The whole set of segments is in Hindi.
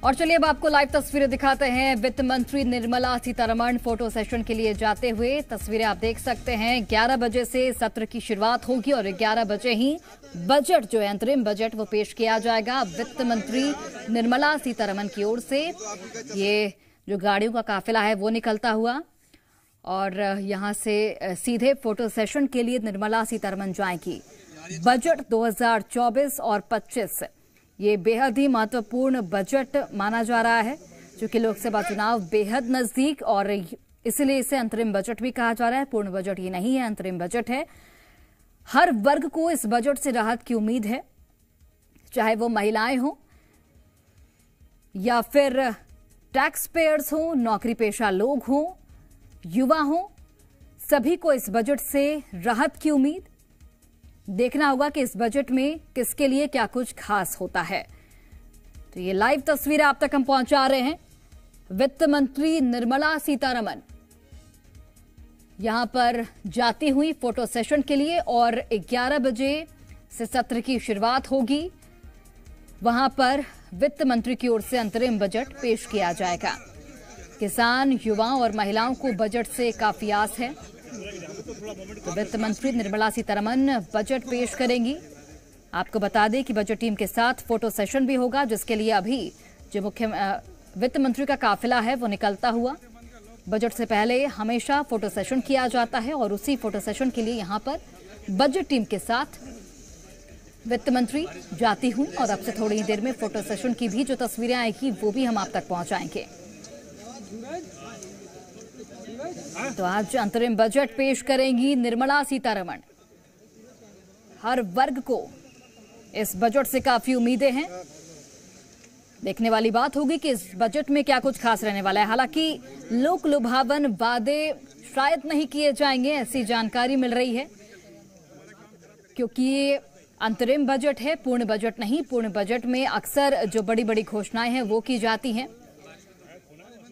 और चलिए अब आपको लाइव तस्वीरें दिखाते हैं। वित्त मंत्री निर्मला सीतारमण फोटो सेशन के लिए जाते हुए तस्वीरें आप देख सकते हैं। 11 बजे से सत्र की शुरुआत होगी और 11 बजे ही बजट जो है अंतरिम बजट वो पेश किया जाएगा। वित्त मंत्री निर्मला सीतारमण की ओर से ये जो गाड़ियों का काफिला है वो निकलता हुआ और यहां से सीधे फोटो सेशन के लिए निर्मला सीतारमण जाएंगी। बजट 2024 और 25 ये बेहद ही महत्वपूर्ण बजट माना जा रहा है, क्योंकि लोकसभा चुनाव बेहद नजदीक और इसलिए इसे अंतरिम बजट भी कहा जा रहा है। पूर्ण बजट ये नहीं है, अंतरिम बजट है। हर वर्ग को इस बजट से राहत की उम्मीद है, चाहे वो महिलाएं हों या फिर टैक्स पेयर्स हों, नौकरी पेशा लोग हों, युवा हों, सभी को इस बजट से राहत की उम्मीद। देखना होगा कि इस बजट में किसके लिए क्या कुछ खास होता है। तो ये लाइव तस्वीरें आप तक हम पहुंचा रहे हैं। वित्त मंत्री निर्मला सीतारमण यहां पर जाती हुई फोटो सेशन के लिए और 11 बजे से सत्र की शुरुआत होगी। वहां पर वित्त मंत्री की ओर से अंतरिम बजट पेश किया जाएगा। किसान, युवाओं और महिलाओं को बजट से काफी आस है। तो वित्त मंत्री निर्मला सीतारमण बजट पेश करेंगी। आपको बता दें कि बजट टीम के साथ फोटो सेशन भी होगा, जिसके लिए अभी जो मुख्य वित्त मंत्री का काफिला है वो निकलता हुआ। बजट से पहले हमेशा फोटो सेशन किया जाता है और उसी फोटो सेशन के लिए यहां पर बजट टीम के साथ वित्त मंत्री जाती हुई और अब से थोड़ी ही देर में फोटो सेशन की भी जो तस्वीरें आएगी वो भी हम आप तक पहुंचाएंगे। तो आज अंतरिम बजट पेश करेंगी निर्मला सीतारमण। हर वर्ग को इस बजट से काफी उम्मीदें हैं। देखने वाली बात होगी कि इस बजट में क्या कुछ खास रहने वाला है। हालांकि लोक लुभावन वादे शायद नहीं किए जाएंगे, ऐसी जानकारी मिल रही है, क्योंकि ये अंतरिम बजट है, पूर्ण बजट नहीं। पूर्ण बजट में अक्सर जो बड़ी बड़ी घोषणाएं हैं वो की जाती हैं।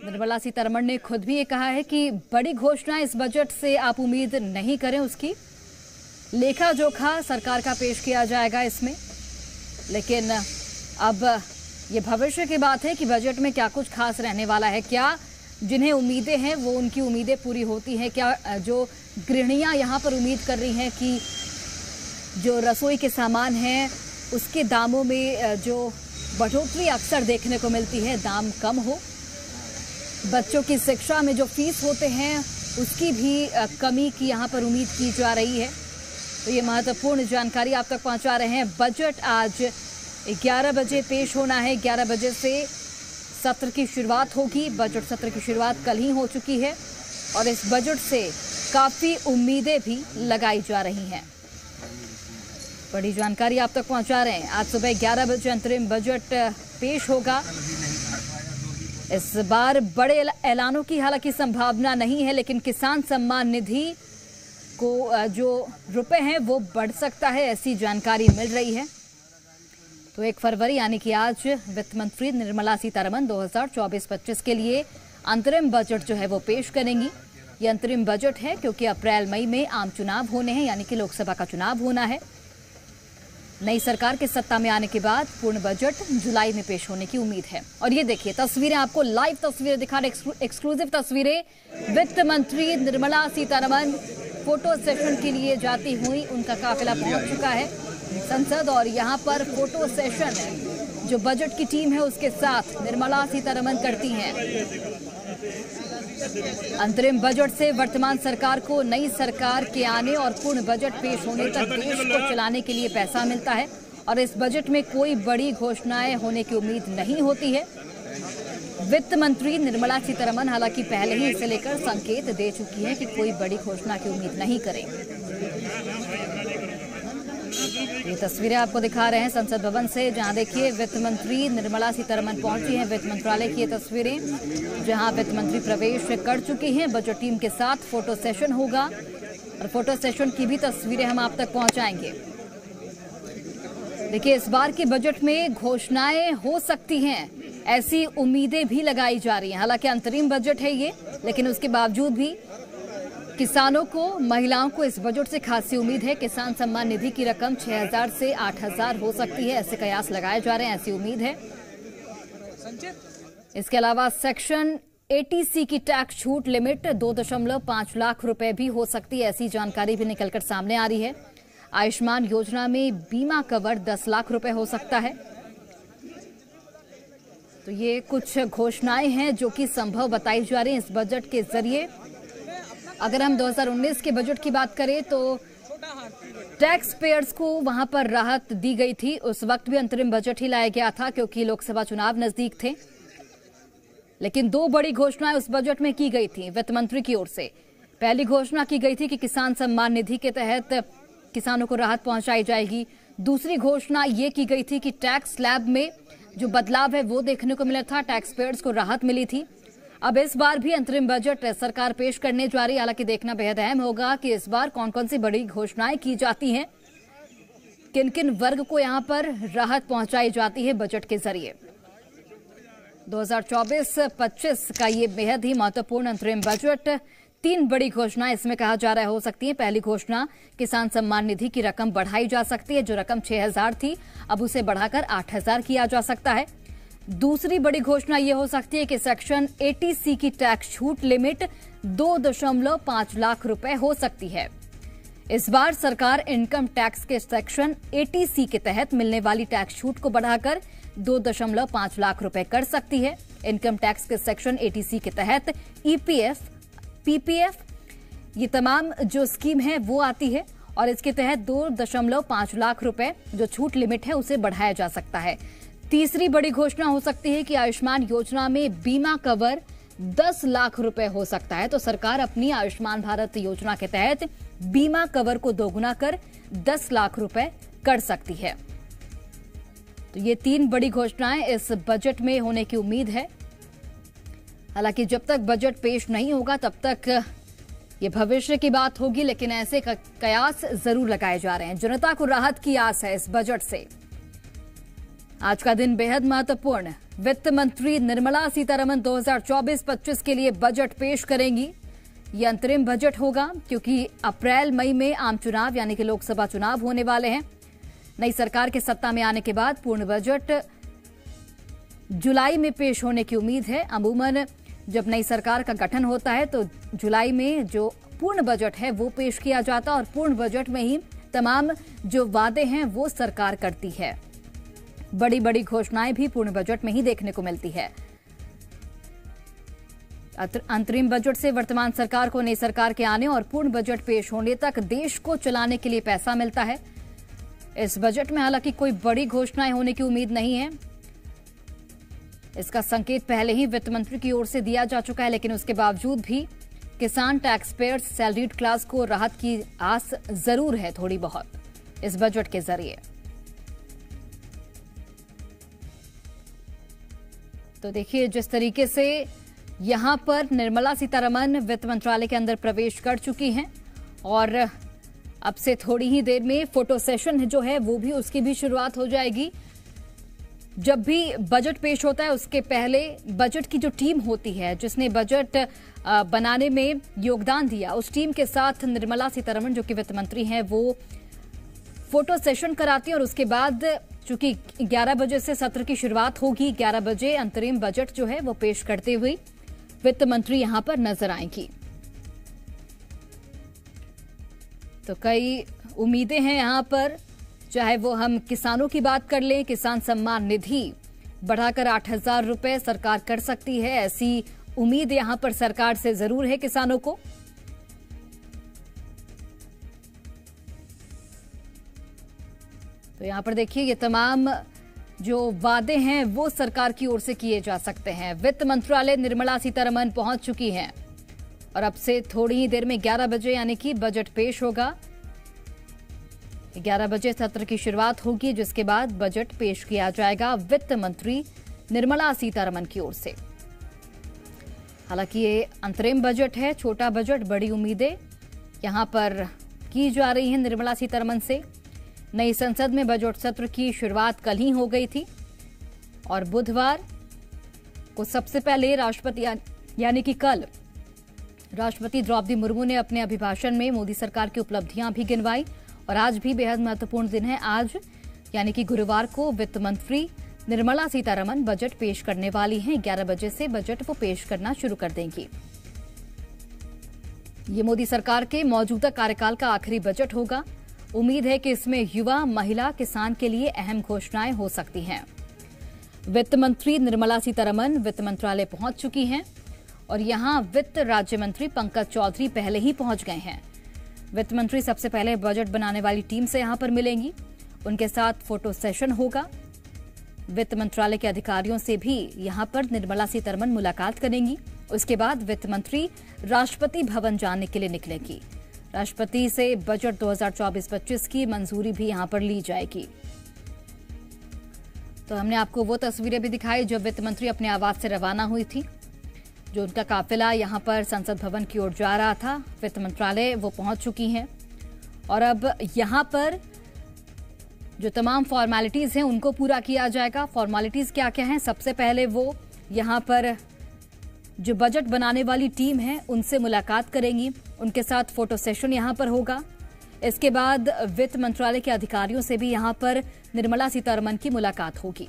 निर्मला सीतारमण ने खुद भी ये कहा है कि बड़ी घोषणा इस बजट से आप उम्मीद नहीं करें। उसकी लेखा जोखा सरकार का पेश किया जाएगा इसमें, लेकिन अब ये भविष्य की बात है कि बजट में क्या कुछ खास रहने वाला है। क्या जिन्हें उम्मीदें हैं वो उनकी उम्मीदें पूरी होती हैं? क्या जो गृहिणियां यहाँ पर उम्मीद कर रही हैं कि जो रसोई के सामान हैं उसके दामों में जो बढ़ोतरी अक्सर देखने को मिलती है, दाम कम हो। बच्चों की शिक्षा में जो फीस होते हैं उसकी भी कमी की यहाँ पर उम्मीद की जा रही है। तो ये महत्वपूर्ण जानकारी आप तक पहुँचा रहे हैं। बजट आज 11 बजे पेश होना है। 11 बजे से सत्र की शुरुआत होगी। बजट सत्र की शुरुआत कल ही हो चुकी है और इस बजट से काफ़ी उम्मीदें भी लगाई जा रही हैं। बड़ी जानकारी आप तक पहुँचा रहे हैं। आज सुबह 11 बजे अंतरिम बजट पेश होगा। इस बार बड़े ऐलानों की हालांकि संभावना नहीं है, लेकिन किसान सम्मान निधि को जो रुपए हैं वो बढ़ सकता है, ऐसी जानकारी मिल रही है। तो 1 फरवरी यानी कि आज वित्त मंत्री निर्मला सीतारमण 2024-25 के लिए अंतरिम बजट जो है वो पेश करेंगी। ये अंतरिम बजट है क्योंकि अप्रैल मई में आम चुनाव होने हैं, यानी कि लोकसभा का चुनाव होना है। नई सरकार के सत्ता में आने के बाद पूर्ण बजट जुलाई में पेश होने की उम्मीद है। और ये देखिए तस्वीरें, आपको लाइव तस्वीरें दिखा रहे, एक्सक्लूसिव तस्वीरें। वित्त मंत्री निर्मला सीतारमण फोटो सेशन के लिए जाती हुई उनका काफिला पहुंच चुका है संसद और यहाँ पर फोटो सेशन जो बजट की टीम है उसके साथ निर्मला सीतारमण करती हैं। अंतरिम बजट से वर्तमान सरकार को नई सरकार के आने और पूर्ण बजट पेश होने तक देश को चलाने के लिए पैसा मिलता है और इस बजट में कोई बड़ी घोषणाएं होने की उम्मीद नहीं होती है। वित्त मंत्री निर्मला सीतारमण हालांकि पहले ही इसे लेकर संकेत दे चुकी है कि कोई बड़ी घोषणा की उम्मीद नहीं करेंगे। ये तस्वीरें आपको दिखा रहे हैं संसद भवन से, जहां देखिए वित्त मंत्री निर्मला सीतारमण पहुंची हैं। वित्त मंत्रालय की ये तस्वीरें जहां वित्त मंत्री प्रवेश कर चुकी हैं। बजट टीम के साथ फोटो सेशन होगा और फोटो सेशन की भी तस्वीरें हम आप तक पहुंचाएंगे। देखिए इस बार के बजट में घोषणाएं हो सकती हैं, ऐसी उम्मीदें भी लगाई जा रही हैं। हालांकि अंतरिम बजट है ये, लेकिन उसके बावजूद भी किसानों को, महिलाओं को इस बजट से खासी उम्मीद है। किसान सम्मान निधि की रकम 6,000 से 8,000 हो सकती है, ऐसे कयास लगाए जा रहे हैं, ऐसी उम्मीद है। इसके अलावा सेक्शन 80C की टैक्स छूट लिमिट 2.5 लाख रुपए भी हो सकती है, ऐसी जानकारी भी निकलकर सामने आ रही है। आयुष्मान योजना में बीमा कवर 10 लाख रुपए हो सकता है। तो ये कुछ घोषणाएं हैं जो कि संभव बताई जा रही हैं इस बजट के जरिए। अगर हम 2019 के बजट की बात करें तो टैक्स पेयर्स को वहां पर राहत दी गई थी। उस वक्त भी अंतरिम बजट ही लाया गया था क्योंकि लोकसभा चुनाव नजदीक थे। लेकिन दो बड़ी घोषणाएं उस बजट में की गई थी वित्त मंत्री की ओर से। पहली घोषणा की गई थी कि किसान सम्मान निधि के तहत किसानों को राहत पहुंचाई जाएगी। दूसरी घोषणा ये की गई थी कि टैक्स स्लैब में जो बदलाव है वो देखने को मिला था, टैक्स पेयर्स को राहत मिली थी। अब इस बार भी अंतरिम बजट सरकार पेश करने जा रही है। हालांकि देखना बेहद अहम होगा कि इस बार कौन कौन सी बड़ी घोषणाएं की जाती हैं, किन किन वर्ग को यहां पर राहत पहुंचाई जाती है बजट के जरिए। 2024-25 का ये बेहद ही महत्वपूर्ण अंतरिम बजट। 3 बड़ी घोषणाएं इसमें कहा जा रहा है हो सकती है। पहली घोषणा, किसान सम्मान निधि की रकम बढ़ाई जा सकती है। जो रकम 6,000 थी अब उसे बढ़ाकर 8,000 किया जा सकता है। दूसरी बड़ी घोषणा ये हो सकती है कि सेक्शन 80C की टैक्स छूट लिमिट 2.5 लाख रुपए हो सकती है। इस बार सरकार इनकम टैक्स के सेक्शन 80C के तहत मिलने वाली टैक्स छूट को बढ़ाकर 2.5 लाख रुपए कर सकती है। इनकम टैक्स के सेक्शन 80C के तहत EPF, PPF ये तमाम जो स्कीम है वो आती है और इसके तहत 2.5 लाख रुपए जो छूट लिमिट है उसे बढ़ाया जा सकता है। तीसरी बड़ी घोषणा हो सकती है कि आयुष्मान योजना में बीमा कवर 10 लाख रुपए हो सकता है। तो सरकार अपनी आयुष्मान भारत योजना के तहत बीमा कवर को दोगुना कर 10 लाख रुपए कर सकती है। तो ये 3 बड़ी घोषणाएं इस बजट में होने की उम्मीद है। हालांकि जब तक बजट पेश नहीं होगा तब तक ये भविष्य की बात होगी, लेकिन ऐसे कयास जरूर लगाए जा रहे हैं। जनता को राहत की आस है इस बजट से। आज का दिन बेहद महत्वपूर्ण। वित्त मंत्री निर्मला सीतारमण 2024-25 के लिए बजट पेश करेंगी। ये अंतरिम बजट होगा क्योंकि अप्रैल मई में आम चुनाव यानी कि लोकसभा चुनाव होने वाले हैं। नई सरकार के सत्ता में आने के बाद पूर्ण बजट जुलाई में पेश होने की उम्मीद है। अमूमन जब नई सरकार का गठन होता है तो जुलाई में जो पूर्ण बजट है वो पेश किया जाता है और पूर्ण बजट में ही तमाम जो वादे हैं वो सरकार करती है। बड़ी बड़ी घोषणाएं भी पूर्ण बजट में ही देखने को मिलती है। अंतरिम बजट से वर्तमान सरकार को नई सरकार के आने और पूर्ण बजट पेश होने तक देश को चलाने के लिए पैसा मिलता है। इस बजट में हालांकि कोई बड़ी घोषणाएं होने की उम्मीद नहीं है। इसका संकेत पहले ही वित्त मंत्री की ओर से दिया जा चुका है, लेकिन उसके बावजूद भी किसान, टैक्स पेयर्स, सैलरीड क्लास को राहत की आस जरूर है थोड़ी बहुत इस बजट के जरिए। तो देखिए जिस तरीके से यहां पर निर्मला सीतारमण वित्त मंत्रालय के अंदर प्रवेश कर चुकी हैं और अब से थोड़ी ही देर में फोटो सेशन जो है वो भी उसकी भी शुरुआत हो जाएगी। जब भी बजट पेश होता है उसके पहले बजट की जो टीम होती है जिसने बजट बनाने में योगदान दिया, उस टीम के साथ निर्मला सीतारमण जो कि वित्त मंत्री हैं वो फोटो सेशन कराती हैं और उसके बाद चूंकि 11 बजे से सत्र की शुरुआत होगी, 11 बजे अंतरिम बजट जो है वो पेश करते हुए वित्त मंत्री यहां पर नजर आएंगी। तो कई उम्मीदें हैं यहां पर, चाहे वो हम किसानों की बात कर लें, किसान सम्मान निधि बढ़ाकर 8,000 रुपए सरकार कर सकती है, ऐसी उम्मीद यहां पर सरकार से जरूर है किसानों को। तो यहां पर देखिए ये तमाम जो वादे हैं वो सरकार की ओर से किए जा सकते हैं। वित्त मंत्रालय निर्मला सीतारमण पहुंच चुकी हैं और अब से थोड़ी ही देर में 11 बजे यानी कि बजट पेश होगा। 11 बजे सत्र की शुरुआत होगी जिसके बाद बजट पेश किया जाएगा वित्त मंत्री निर्मला सीतारमण की ओर से। हालांकि ये अंतरिम बजट है, छोटा बजट, बड़ी उम्मीदें यहां पर की जा रही हैं निर्मला सीतारमण से। नई संसद में बजट सत्र की शुरुआत कल ही हो गई थी और बुधवार को सबसे पहले राष्ट्रपति यानी कि कल राष्ट्रपति द्रौपदी मुर्मू ने अपने अभिभाषण में मोदी सरकार की उपलब्धियां भी गिनवाई और आज भी बेहद महत्वपूर्ण दिन है। आज यानी कि गुरुवार को वित्त मंत्री निर्मला सीतारमण बजट पेश करने वाली हैं। 11 बजे से बजट वो पेश करना शुरू कर देंगी। ये मोदी सरकार के मौजूदा कार्यकाल का आखिरी बजट होगा। उम्मीद है कि इसमें युवा, महिला, किसान के लिए अहम घोषणाएं हो सकती हैं। वित्त मंत्री निर्मला सीतारमण वित्त मंत्रालय पहुंच चुकी हैं और यहां वित्त राज्य मंत्री पंकज चौधरी पहले ही पहुंच गए हैं। वित्त मंत्री सबसे पहले बजट बनाने वाली टीम से यहां पर मिलेंगी। उनके साथ फोटो सेशन होगा। वित्त मंत्रालय के अधिकारियों से भी यहां पर निर्मला सीतारमण मुलाकात करेंगी। उसके बाद वित्त मंत्री राष्ट्रपति भवन जाने के लिए निकलेंगी। राष्ट्रपति से बजट 2024-25 की मंजूरी भी यहां पर ली जाएगी। तो हमने आपको वो तस्वीरें भी दिखाई जो वित्त मंत्री अपने आवास से रवाना हुई थी, जो उनका काफिला यहां पर संसद भवन की ओर जा रहा था। वित्त मंत्रालय वो पहुंच चुकी हैं और अब यहां पर जो तमाम फॉर्मेलिटीज हैं उनको पूरा किया जाएगा। फॉर्मेलिटीज क्या क्या हैं? सबसे पहले वो यहां पर जो बजट बनाने वाली टीम है उनसे मुलाकात करेंगी। उनके साथ फोटो सेशन यहां पर होगा। इसके बाद वित्त मंत्रालय के अधिकारियों से भी यहां पर निर्मला सीतारमण की मुलाकात होगी।